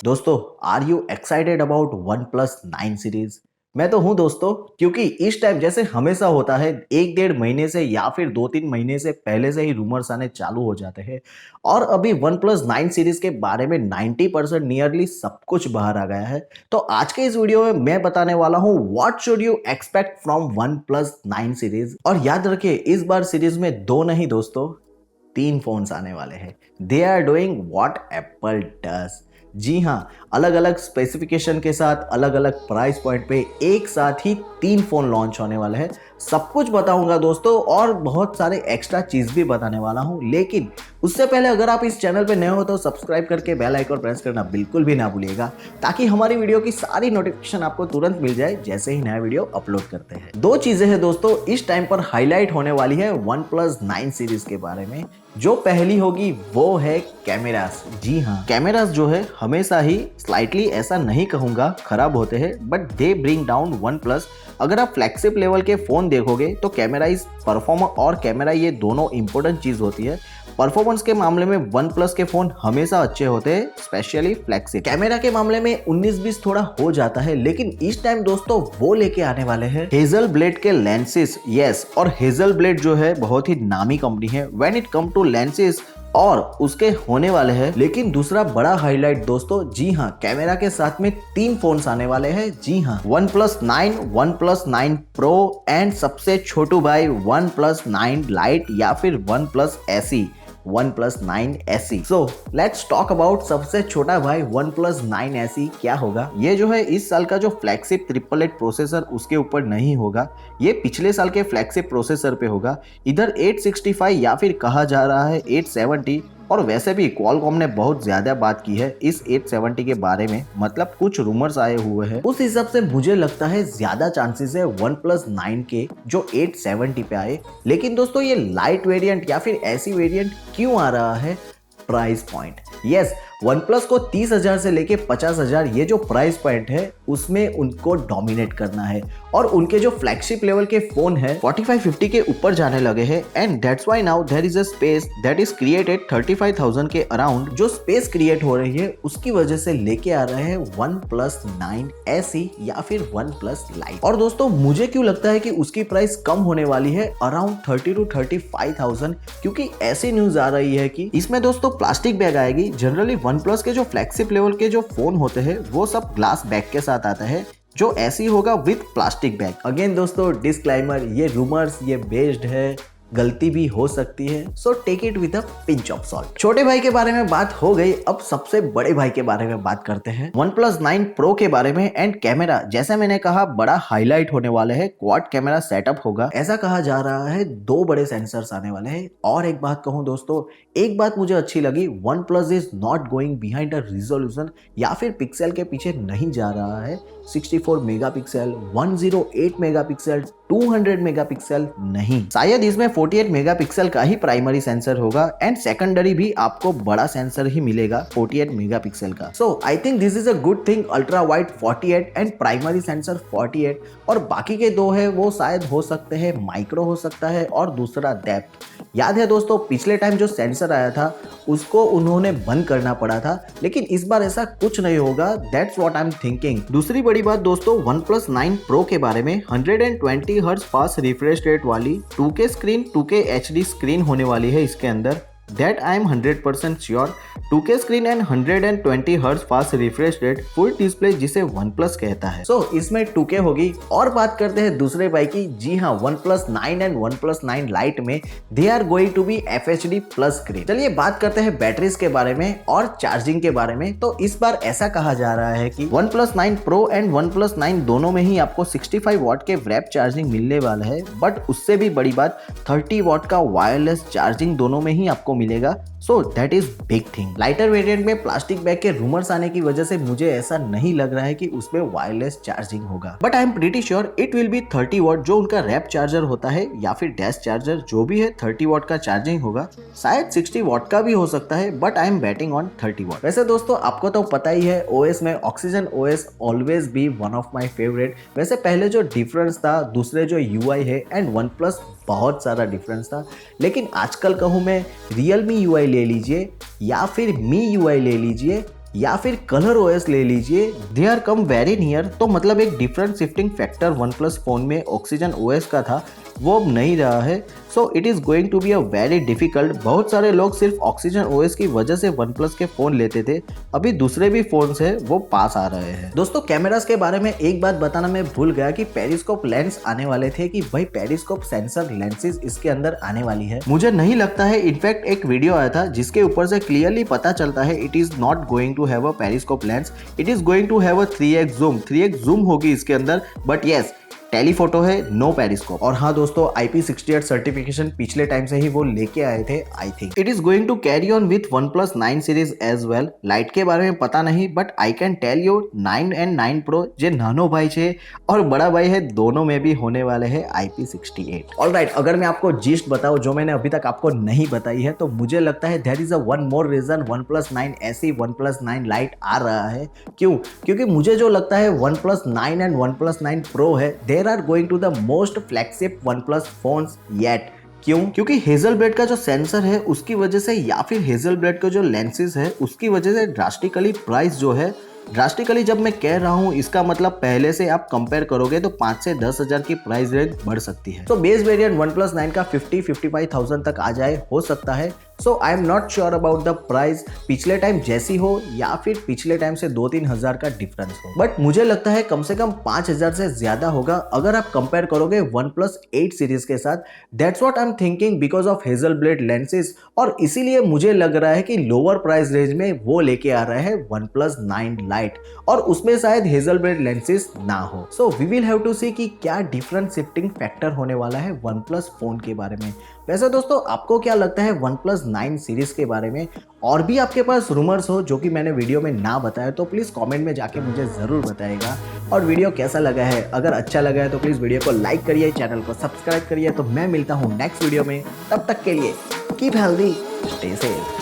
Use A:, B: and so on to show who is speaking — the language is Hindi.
A: दोस्तों, are you excited about one plus 9 series? मैं तो हूं दोस्तों, क्योंकि इस टाइम जैसे हमेशा होता है, एक डेढ़ महीने से या फिर 2-3 महीने से पहले से ही रूमर्स आने चालू हो जाते हैं। और अभी वन प्लस 9 सीरीज के बारे में 90% नियरली सब कुछ बाहर आ गया है। तो आज के इस वीडियो में मैं बताने वाला हूं what should you expect from one plus 9 series. और याद रखिए, इस बार सीरीज में दो नहीं दोस्तों, 3 फोन्स आने वाले हैं। They are doing what Apple does. जी हाँ, अलग अलग स्पेसिफिकेशन के साथ अलग अलग प्राइस पॉइंट पे एक साथ ही 3 फोन लॉन्च होने वाले हैं। सब कुछ बताऊंगा दोस्तों, और बहुत सारे एक्स्ट्रा चीज भी बताने वाला हूं। लेकिन उससे पहले अगर आप इस चैनल पे नए हो तो सब्सक्राइब करके बेल आइकन प्रेस करना बिल्कुल भी ना भूलिएगा, ताकि हमारी वीडियो की सारी नोटिफिकेशन आपको तुरंत मिल जाए जैसे ही नया वीडियो अपलोड करते हैं। दो चीजें हैं दोस्तों इस टाइम पर हाईलाइट होने वाली है वन प्लस 9 सीरीज के बारे में। जो पहली होगी वो है कैमरास। जी हाँ, कैमरास जो है हमेशा ही स्लाइटली, ऐसा नहीं कहूंगा खराब होते हैं, but they bring down one plus. अगर आप फ्लैगशिप लेवल के फोन देखोगे तो कैमरा इज परफॉर्मर और कैमरा, ये दोनों इंपॉर्टेंट चीज होती है। परफॉर्मेंस के मामले में वन प्लस के फोन हमेशा अच्छे होते हैं, स्पेशली फ्लैगशिप। कैमरा के मामले में 19-20 थोड़ा हो जाता है, लेकिन इस टाइम दोस्तों वो लेके आने वाले हैं हेजल ब्लेड के लेंसेज। यस, और हेजल ब्लेड जो है बहुत ही नामी कंपनी है when it come to lenses, और उसके होने वाले हैं। लेकिन दूसरा बड़ा हाईलाइट दोस्तों, जी हाँ, कैमरा के साथ में 3 फोन्स आने वाले हैं। जी हाँ, one plus 9, one plus 9 pro and सबसे छोटू भाई वन प्लस 9 लाइट या फिर one plus AC, one plus 9 AC. So let's talk about सबसे छोटा भाई वन प्लस 9 एसी क्या होगा। ये जो है इस साल का जो फ्लैगशिप 888 प्रोसेसर उसके ऊपर नहीं होगा, ये पिछले साल के फ्लैगशिप प्रोसेसर पे होगा। इधर 865 या फिर कहा जा रहा है 870। और वैसे भी क्वालकॉम ने बहुत ज्यादा बात की है इस 870 के बारे में, मतलब कुछ रूमर्स आए हुए हैं। उस हिसाब से मुझे लगता है ज्यादा चांसेस है वन प्लस 9 के जो 870 पे आए। लेकिन दोस्तों ये लाइट वेरिएंट या फिर ऐसी वेरिएंट क्यों आ रहा है? Price point. Yes, one plus को 30,000 से लेके 50,000 ये जो प्राइस पॉइंट है उसमें उनको डोमिनेट करना है। और उनके जो फ्लैगशिप लेवल के फोन है 45-50 के ऊपर जाने लगे हैं। And that's why now there is a space that is created 35,000 के अराउंड। जो स्पेस क्रिएट हो रही है उसकी वजह से लेके आ रहे हैं वन प्लस 9 एसी या फिर वन प्लस लाइट। और दोस्तों मुझे क्यों लगता है कि उसकी प्राइस कम होने वाली है, अराउंड 30 to 35,000, क्योंकि ऐसी न्यूज आ रही है कि इसमें दोस्तों प्लास्टिक बैग आएगी। जनरली वन प्लस के जो फ्लैगशिप लेवल के जो फोन होते हैं वो सब ग्लास बैग के साथ आता है, जो ऐसी होगा विथ प्लास्टिक बैग। अगेन दोस्तों डिस्क्लेमर, ये रूमर्स, ये बेस्ड है, गलती भी हो सकती है, so take it with a pinch of salt. छोटे भाई के बारे में बात हो गई, अब सबसे बड़े भाई के बारे में बात करते हैं, वन प्लस 9 प्रो के बारे में। एंड कैमरा, जैसे मैंने कहा, बड़ा हाईलाइट होने वाले है, क्वाड कैमरा सेटअप होगा। ऐसा कहा जा रहा है 2 बड़े सेंसर्स आने वाले हैं। और एक बात कहूं दोस्तों, एक बात मुझे अच्छी लगी, one plus is not going behind a resolution या फिर पिक्सल के पीछे नहीं जा रहा है। 64 मेगापिक्सल, 108 मेगापिक्सल, 200 मेगापिक्सल नहीं, शायद इसमें 48 मेगापिक्सल का ही प्राइमरी सेंसर होगा। एंड सेकेंडरी भी आपको बड़ा सेंसर ही मिलेगा 48 मेगापिक्सल का। So I think this is a good thing. Ultra wide 48 and primary sensor 48, और बाकी के 2 है वो शायद हो सकते हैं माइक्रो हो सकता है, और दूसरा डेप्थ। याद है दोस्तों पिछले टाइम जो सेंसर आया था उसको उन्होंने बंद करना पड़ा था, लेकिन इस बार ऐसा कुछ नहीं होगा। That's what I am thinking. दूसरी बड़ी बात दोस्तों वन प्लस 9 प्रो के बारे में, 120 हर्ट्ज फास्ट रिफ्रेश रेट वाली 2K screen, 2K HD screen होने वाली है इसके अंदर। That I am 100% sure. 2K screen and 120 hertz fast refresh rate, full display जिसे वन प्लस कहता है। सो इसमें 2K होगी। और बात करते हैं दूसरे बाइक की। जी हाँ, one plus 9 and one plus 9 light में they are going to be FHD plus screen. चलिए बात करते हैं बैटरीज के बारे में और चार्जिंग के बारे में। तो इस बार ऐसा कहा जा रहा है कि one plus 9 pro and one plus 9 दोनों में ही आपको 65 वाट के रैप चार्जिंग मिलने वाला है। बट उससे भी बड़ी बात, 30 वाट का वायरलेस चार्जिंग दोनों में ही आपको मिलेगा। So that is big thing. Lighter variant में प्लास्टिक बैग के रूमर्स आने की वजह से मुझे ऐसा नहीं लग रहा है कि उसमें वायरलेस चार्जिंग होगा, but I am pretty sure it will be 30 वाट जो उनका रैप चार्जर होता है, या फिर डैश चार्जर जो भी है 30 वाट का चार्जिंग होगा। शायद 60 वाट का भी हो सकता है, but I am batting on 30 वाट। वैसे दोस्तों आपको तो पता ही है, ओएस में oxygen OS always be one of my favourite. वैसे पहले जो डिफरेंस था, दूसरे जो UI है एंड वन प्लस, बहुत सारा डिफरेंस था। लेकिन आजकल कहूँ मैं, Realme UI ले लीजिए या फिर Mi UI ले लीजिए, या फिर कलर ओएस ले लीजिए, they are come very near. तो मतलब एक different shifting factor OnePlus phone में ऑक्सीजन ओएस का था वो अब नहीं रहा है। So it is going to be a very difficult. बहुत सारे लोग सिर्फ ऑक्सीजन ओएस की वजह से वन प्लस के फोन लेते थे, अभी दूसरे भी फोन है वो पास आ रहे हैं। दोस्तों कैमरास के बारे में एक बात बताना मैं भूल गया कि पेरिस्कोप लेंस आने वाले थे, कि भाई पेरिस्कोप सेंसर लेंसेज इसके अंदर आने वाली है। मुझे नहीं लगता है, इनफैक्ट एक वीडियो आया था जिसके ऊपर से क्लियरली पता चलता है it is not going to have a periscope lens, it is going to have a 3x zoom. 3x zoom होगी इसके अंदर, बट यस टेलीफोटो है, नो पेरिस्कोप। और हाँ दोस्तों, IP68 सर्टिफिकेशन पिछले टाइम से ही वो लेके आए थे। I think it is going to carry on with OnePlus 9 series as well. Light के बारे में पता नहीं, but I can tell you 9 and 9 pro जे नानो भाई है और बड़ा भाई है, दोनों में भी होने वाले हैं IP68। ऑलराइट, अगर मैं आपको जिस्ट बताऊं जो मैंने अभी तक आपको नहीं बताई है, तो मुझे लगता है there is a one more reason OnePlus 9 ऐसी OnePlus 9 लाइट आ रहा है। क्यों? क्योंकि मुझे जो लगता है OnePlus 9 एंड OnePlus 9 Pro है, are going to the most flagship OnePlus phones yet। क्यों? क्योंकि हेजलब्लेड का जो सेंसर है उसकी वजह से या फिर हेजलब्लेड का जो लेंसेज है उसकी वजह से ड्रास्टिकली प्राइस जो है, ड्रास्टिकली जब मैं कह रहा हूँ इसका मतलब पहले से आप कंपेयर करोगे तो 5 से 10 हज़ार की प्राइस रेंज बढ़ सकती है। तो बेस वेरिएंट OnePlus 9 का 50-55,000 तक आ जाए, हो सकता है। So I am not sure about the price, पिछले टाइम जैसी हो या फिर पिछले टाइम से 2-3 हज़ार का डिफरेंस हो, बट मुझे लगता है कम से कम 5,000 से ज्यादा होगा अगर आप कंपेयर करोगे OnePlus 8 सीरीज के साथ। That's what I am thinking because of Hasselblad lenses, और इसीलिए मुझे लग रहा है कि लोअर प्राइस रेंज में वो लेके आ रहा है OnePlus 9 लाइट, और उसमें शायद हेजलब्लेड लेंसेज ना हो। So we will have to see कि क्या डिफरेंट शिफ्टिंग फैक्टर होने वाला है OnePlus फोन के बारे में। वैसे दोस्तों आपको क्या लगता है OnePlus 9 सीरीज के बारे में? और भी आपके पास रूमर्स हो जो कि मैंने वीडियो में ना बताया तो प्लीज कमेंट में जाके मुझे जरूर बताइएगा। और वीडियो कैसा लगा है, अगर अच्छा लगा है तो प्लीज वीडियो को लाइक करिए, चैनल को सब्सक्राइब करिए। तो मैं मिलता हूँ नेक्स्ट वीडियो में, तब तक के लिए कीप हेल्दी, स्टे सेफ।